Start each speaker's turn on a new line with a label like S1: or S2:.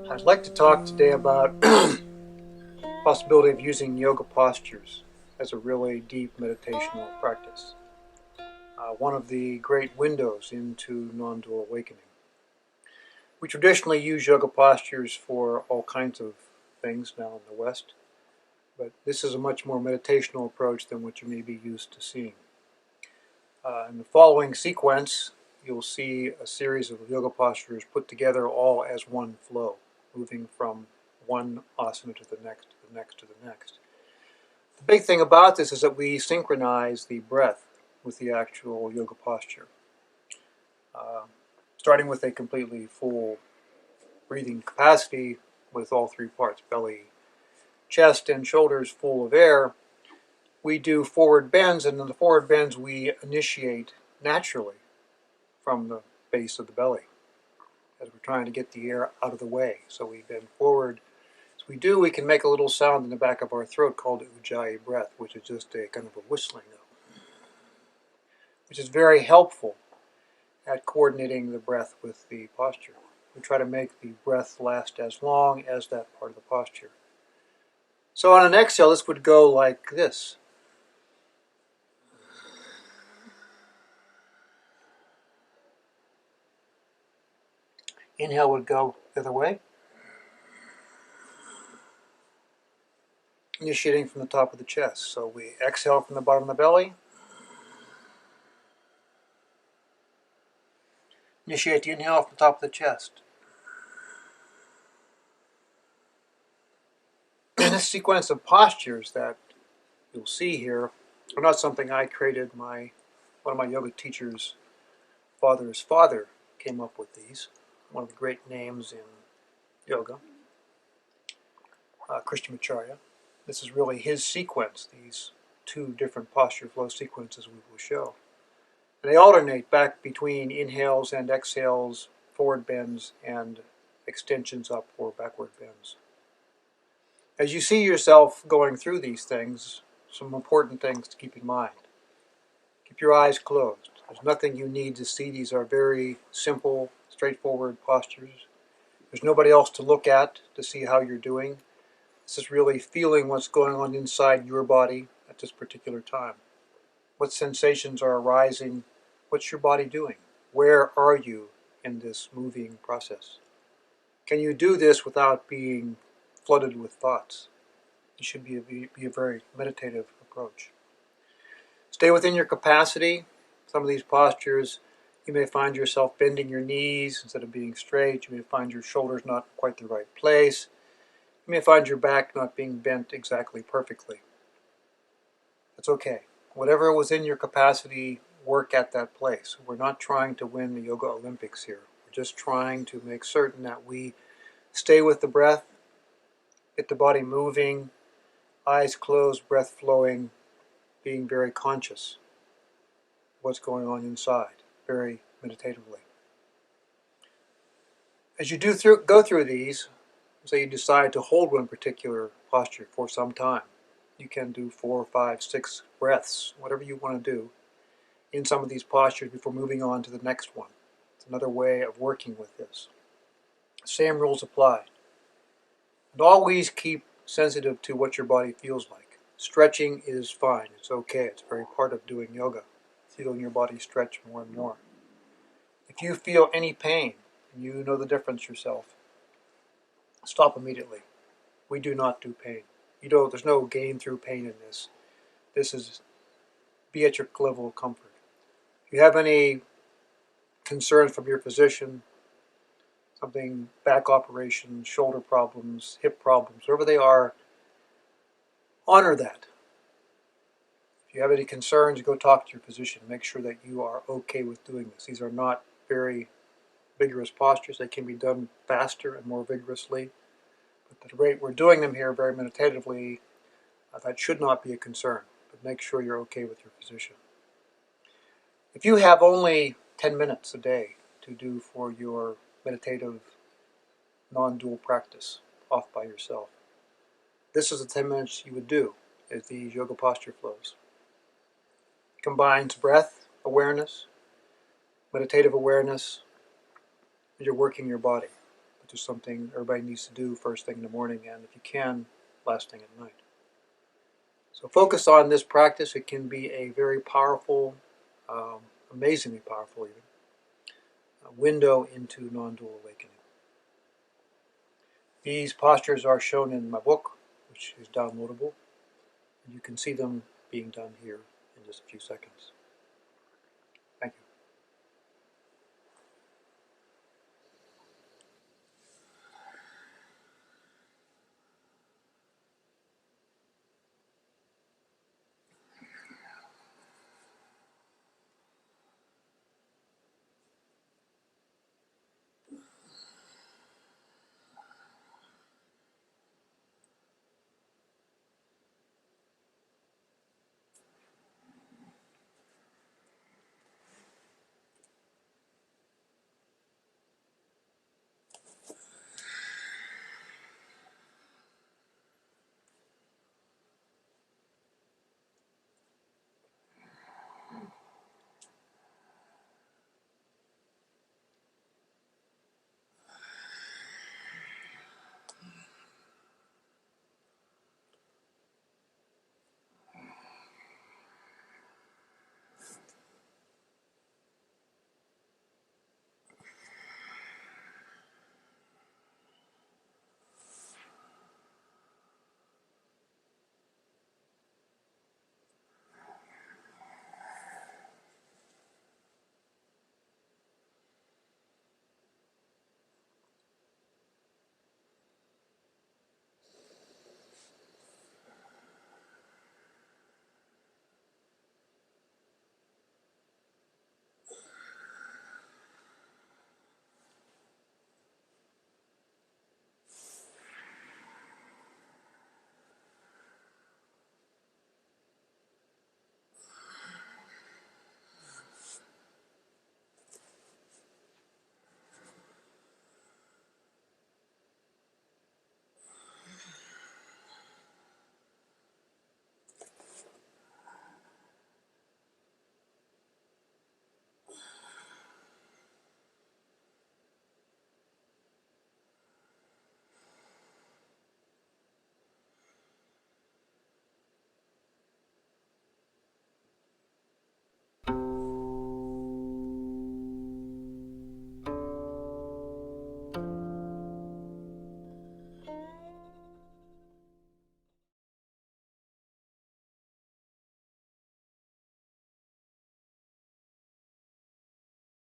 S1: I'd like to talk today about the possibility of using yoga postures as a really deep meditational practice. One of the great windows into non-dual awakening. We traditionally use yoga postures for all kinds of things now in the West, but this is a much more meditational approach than what you may be used to seeing. In the following sequence, you'll see a series of yoga postures put together all as one flow, moving from one asana to the next, to the next, to the next. The big thing about this is that we synchronize the breath with the actual yoga posture. Starting with a completely full breathing capacity with all three parts, belly, chest, and shoulders full of air, we do forward bends, and in the forward bends we initiate naturally from the base of the belly as we're trying to get the air out of the way. So we bend forward. As we do, we can make a little sound in the back of our throat called ujjayi breath, which is just a kind of a whistling note, which is very helpful at coordinating the breath with the posture. We try to make the breath last as long as that part of the posture. So on an exhale, this would go like this. Inhale would go the other way, initiating from the top of the chest. So we exhale from the bottom of the belly, initiate the inhale from the top of the chest. And this sequence of postures that you'll see here are not something I created. One of my yoga teachers' father's father came up with these. One of the great names in yoga, Krishnamacharya. This is really his sequence, these two different posture flow sequences we will show. And they alternate back between inhales and exhales, forward bends, and extensions up or backward bends. As you see yourself going through these things, some important things to keep in mind. Keep your eyes closed. There's nothing you need to see. These are very simple, straightforward postures. There's nobody else to look at to see how you're doing. This is really feeling what's going on inside your body at this particular time. What sensations are arising? What's your body doing? Where are you in this moving process? Can you do this without being flooded with thoughts? It should be a very meditative approach. Stay within your capacity. Some of these postures, you may find yourself bending your knees instead of being straight. You may find your shoulders not quite the right place. You may find your back not being bent exactly perfectly. That's okay. Whatever was in your capacity, work at that place. We're not trying to win the Yoga Olympics here. We're just trying to make certain that we stay with the breath, get the body moving, eyes closed, breath flowing, being very conscious of what's going on inside, very meditatively. As you go through these, say you decide to hold one particular posture for some time, you can do 4, 5, 6 breaths, whatever you want to do, in some of these postures before moving on to the next one. It's another way of working with this. Same rules apply. And always keep sensitive to what your body feels like. Stretching is fine. It's okay. It's a very part of doing yoga. Feeling your body stretch more and more. If you feel any pain, and you know the difference yourself, stop immediately. We do not do pain. There's no gain through pain in this. This is be at your level of comfort. If you have any concerns from your physician, something, back operations, shoulder problems, hip problems, whatever they are, honor that. If you have any concerns, go talk to your physician. Make sure that you are okay with doing this. These are not very vigorous postures. They can be done faster and more vigorously. But at the rate we're doing them here very meditatively, that should not be a concern. But make sure you're okay with your physician. If you have only 10 minutes a day to do for your meditative non-dual practice off by yourself, this is the 10 minutes you would do as these yoga posture flows. It combines breath awareness, meditative awareness, as you're working your body. which is something everybody needs to do first thing in the morning, and if you can, last thing at night. So focus on this practice. It can be a very powerful, amazingly powerful even, window into non-dual awakening. These postures are shown in my book, which is downloadable. You can see them being done here in just a few seconds.